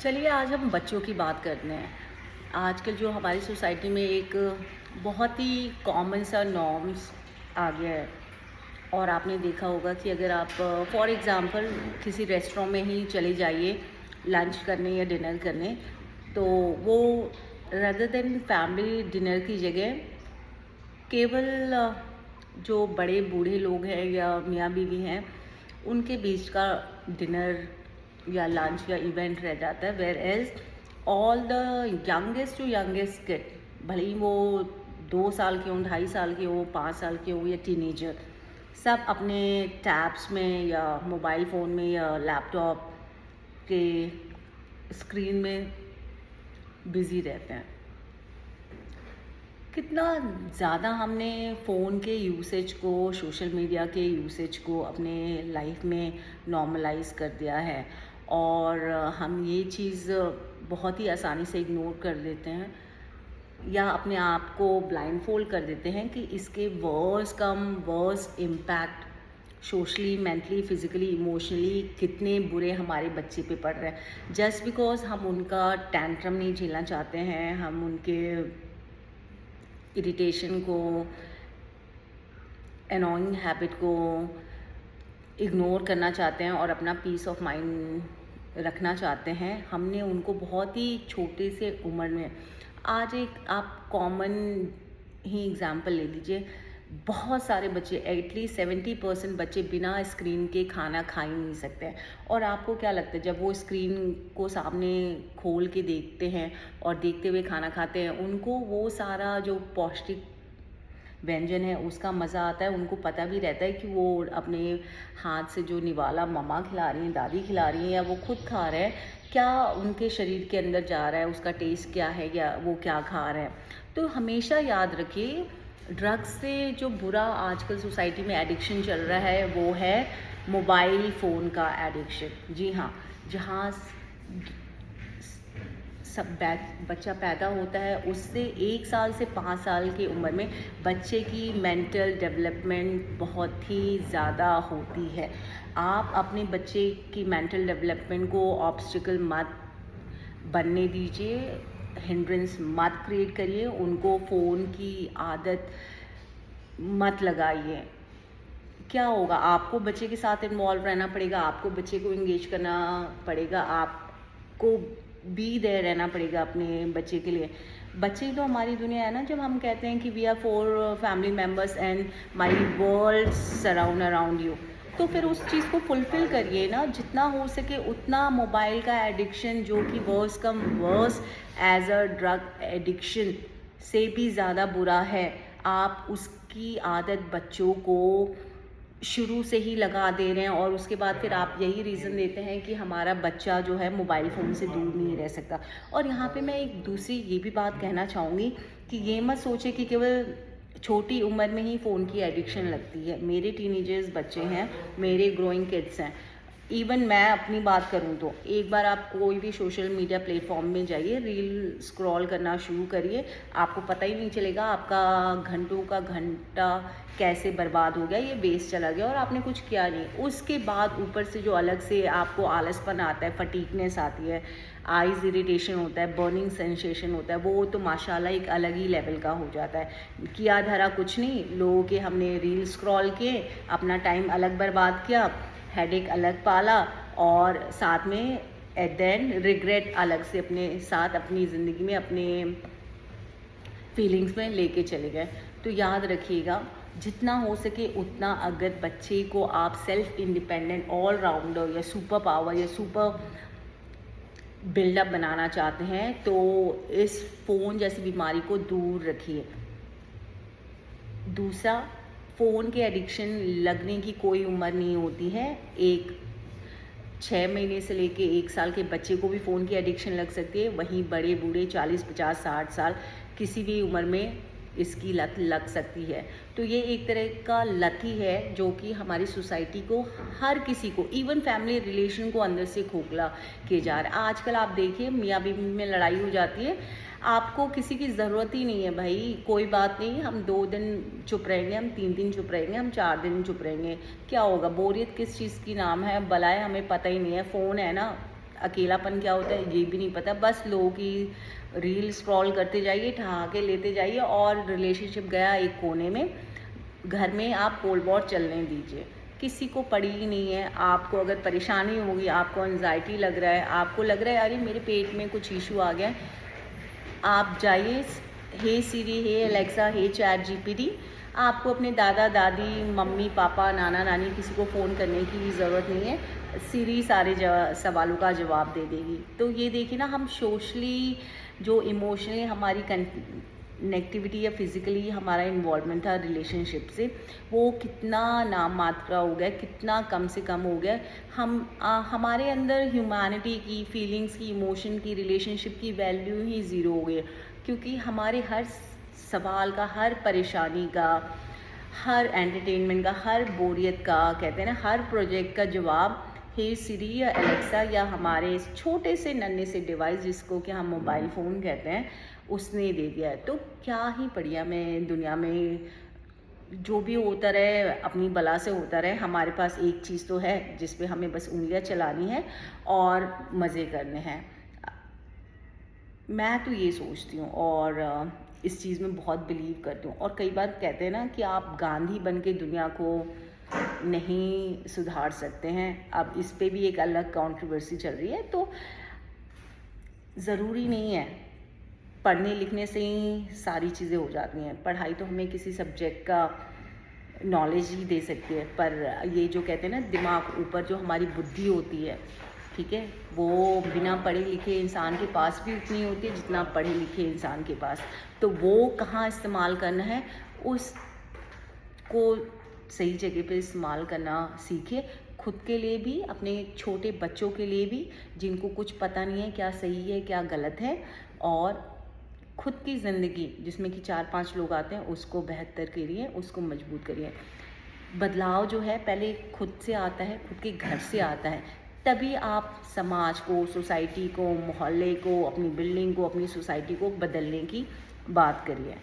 चलिए आज हम बच्चों की बात करते हैं। आजकल जो हमारी सोसाइटी में एक बहुत ही कॉमन सा नॉर्म्स आ गया है और आपने देखा होगा कि अगर आप फॉर एग्ज़ाम्पल किसी रेस्टोरेंट में ही चले जाइए लंच करने या डिनर करने, तो वो रदर देन फैमिली डिनर की जगह केवल जो बड़े बूढ़े लोग हैं या मियाँ बीवी हैं उनके बीच का डिनर या लंच या इवेंट रह जाता है, whereas all the youngest kid, भले ही वो 2 साल के हों, 2.5 साल के हो, 5 साल के हो या टीनेजर, सब अपने टैब्स में या मोबाइल फ़ोन में या लैपटॉप के स्क्रीन में बिज़ी रहते हैं। कितना ज़्यादा हमने फ़ोन के यूसेज को, सोशल मीडिया के यूसेज को अपने लाइफ में नॉर्मलाइज कर दिया है और हम ये चीज़ बहुत ही आसानी से इग्नोर कर देते हैं या अपने आप को ब्लाइंड फोल्ड कर देते हैं कि इसके worse impact socially, mentally, physically, emotionally कितने बुरे हमारे बच्चे पे पड़ रहे हैं। जस्ट बिकॉज हम उनका टैंट्रम नहीं झेलना चाहते हैं, हम उनके इरिटेशन को, एनोइंग हैबिट को इग्नोर करना चाहते हैं और अपना पीस ऑफ माइंड रखना चाहते हैं। हमने उनको बहुत ही छोटे से उम्र में, आज एक आप कॉमन ही एग्ज़ाम्पल ले लीजिए, बहुत सारे बच्चे, एटलीस्ट 70% बच्चे बिना स्क्रीन के खाना खा ही नहीं सकते हैं। और आपको क्या लगता है जब वो स्क्रीन को सामने खोल के देखते हैं और देखते हुए खाना खाते हैं, उनको वो सारा जो पौष्टिक व्यंजन है उसका मज़ा आता है? उनको पता भी रहता है कि वो अपने हाथ से जो निवाला मम्मा खिला रही हैं, दादी खिला रही हैं या वो खुद खा रहे हैं, क्या उनके शरीर के अंदर जा रहा है, उसका टेस्ट क्या है या वो क्या खा रहे हैं। तो हमेशा याद रखिए, ड्रग्स से जो बुरा आजकल सोसाइटी में एडिक्शन चल रहा है वो है मोबाइल फ़ोन का एडिक्शन। जी हाँ, जहाँ सब बच्चा पैदा होता है उससे 1 साल से 5 साल की उम्र में बच्चे की मेंटल डेवलपमेंट बहुत ही ज़्यादा होती है। आप अपने बच्चे की मेंटल डेवलपमेंट को ऑब्स्टिकल मत बनने दीजिए, हिंड्रेंस मत क्रिएट करिए, उनको फ़ोन की आदत मत लगाइए। क्या होगा, आपको बच्चे के साथ इन्वॉल्व रहना पड़ेगा, आपको बच्चे को इंगेज करना पड़ेगा, आपको बी देयर रहना पड़ेगा अपने बच्चे के लिए। बच्चे तो हमारी दुनिया है ना, जब हम कहते हैं कि we are 4 family members and my world surround around you, तो फिर उस चीज़ को फुलफ़िल करिए ना, जितना हो सके उतना। मोबाइल का एडिक्शन जो कि worse come worse as a drug addiction से भी ज़्यादा बुरा है, आप उसकी आदत बच्चों को शुरू से ही लगा दे रहे हैं और उसके बाद फिर आप यही रीज़न देते हैं कि हमारा बच्चा जो है मोबाइल फ़ोन से दूर नहीं रह सकता। और यहाँ पे मैं एक दूसरी ये भी बात कहना चाहूँगी कि ये मत सोचे कि केवल छोटी उम्र में ही फ़ोन की एडिक्शन लगती है। मेरे टीनेजर्स बच्चे हैं, मेरे ग्रोइंग किड्स हैं। इवन मैं अपनी बात करूं तो एक बार आप कोई भी सोशल मीडिया प्लेटफॉर्म में जाइए, रील स्क्रॉल करना शुरू करिए, आपको पता ही नहीं चलेगा आपका घंटों का घंटा कैसे बर्बाद हो गया, ये वेस्ट चला गया और आपने कुछ किया नहीं। उसके बाद ऊपर से जो अलग से आपको आलसपन आता है, फटीकनेस आती है, आइज़ इरिटेशन होता है, बर्निंग सेंसेशन होता है, वो तो माशाल्लाह एक अलग ही लेवल का हो जाता है। किया धरा कुछ नहीं, लोगों के हमने रील स्क्रॉल किए, अपना टाइम अलग बर्बाद किया, हेडेक अलग पाला और साथ में एट द एंड रिग्रेट अलग से अपने साथ अपनी ज़िंदगी में अपने फीलिंग्स में लेके चले गए। तो याद रखिएगा, जितना हो सके उतना अगर बच्चे को आप सेल्फ इंडिपेंडेंट ऑलराउंडर या सुपर पावर या सुपर बिल्डअप बनाना चाहते हैं तो इस फ़ोन जैसी बीमारी को दूर रखिए। दूसरा, फ़ोन के एडिक्शन लगने की कोई उम्र नहीं होती है। एक 6 महीने से लेके 1 साल के बच्चे को भी फ़ोन की एडिक्शन लग सकती है, वहीं बड़े बूढ़े 40, 50, 60 साल किसी भी उम्र में इसकी लत लग सकती है। तो ये एक तरह का लत ही है जो कि हमारी सोसाइटी को, हर किसी को, इवन फैमिली रिलेशन को अंदर से खोखला किए जा रहा है। आजकल आप देखिए मियाँ बीवी में लड़ाई हो जाती है, आपको किसी की ज़रूरत ही नहीं है भाई, कोई बात नहीं, हम 2 दिन चुप रहेंगे, हम 3 दिन चुप रहेंगे, हम 4 दिन चुप रहेंगे, क्या होगा? बोरियत किस चीज़ की नाम है, बलाए हमें पता ही नहीं है, फ़ोन है ना, अकेलापन क्या होता है ये भी नहीं पता, बस लोगों की रील स्क्रॉल करते जाइए, ठहाके लेते जाइए और रिलेशनशिप गया एक कोने में। घर में आप कोल्ड वॉर चलने दीजिए, किसी को पड़ी ही नहीं है। आपको अगर परेशानी होगी, आपको एंजाइटी लग रहा है, आपको लग रहा है अरे मेरे पेट में कुछ इशू आ गया है, आप जाइए, हे सीरी, हे एलेक्सा, हे चैट जीपीटी, आपको अपने दादा दादी, मम्मी पापा, नाना नानी किसी को फ़ोन करने की ज़रूरत नहीं है, सीरी सारे सवालों का जवाब दे देगी। तो ये देखिए ना, हम सोशली जो इमोशनली हमारी कनेक्टिविटी या फिज़िकली हमारा इन्वॉल्वमेंट था रिलेशनशिप से, वो कितना नाम मात्रा हो गया, कितना कम से कम हो गया। हमारे अंदर ह्यूमैनिटी की, फीलिंग्स की, इमोशन की, रिलेशनशिप की वैल्यू ही ज़ीरो हो गई है, क्योंकि हमारे हर सवाल का, हर परेशानी का, हर एंटरटेनमेंट का, हर बोरियत का, कहते हैं ना, हर प्रोजेक्ट का जवाब हे सीरी या एलेक्सा या हमारे इस छोटे से नन्हे से डिवाइस जिसको कि हम मोबाइल फ़ोन कहते हैं, उसने दे दिया है। तो क्या ही बढ़िया में दुनिया में जो भी होता रहे अपनी बला से होता रहे, हमारे पास एक चीज़ तो है जिस पे हमें बस उंगलियां चलानी है और मज़े करने हैं। मैं तो ये सोचती हूँ और इस चीज़ में बहुत बिलीव करती हूँ। और कई बार कहते हैं ना कि आप गांधी बन के दुनिया को नहीं सुधार सकते हैं। अब इस पे भी एक अलग कंट्रोवर्सी चल रही है। तो ज़रूरी नहीं है पढ़ने लिखने से ही सारी चीज़ें हो जाती हैं। पढ़ाई तो हमें किसी सब्जेक्ट का नॉलेज ही दे सकती है, पर ये जो कहते हैं ना दिमाग, ऊपर जो हमारी बुद्धि होती है, ठीक है, वो बिना पढ़े लिखे इंसान के पास भी उतनी होती है जितना पढ़े लिखे इंसान के पास। तो वो कहाँ इस्तेमाल करना है, उसको सही जगह पे इस्तेमाल करना सीखे, खुद के लिए भी, अपने छोटे बच्चों के लिए भी जिनको कुछ पता नहीं है क्या सही है क्या गलत है, और खुद की ज़िंदगी जिसमें कि 4-5 लोग आते हैं उसको बेहतर करिए, उसको मजबूत करिए। बदलाव जो है पहले खुद से आता है, खुद के घर से आता है, तभी आप समाज को, सोसाइटी को, मोहल्ले को, अपनी बिल्डिंग को, अपनी सोसाइटी को बदलने की बात करिए।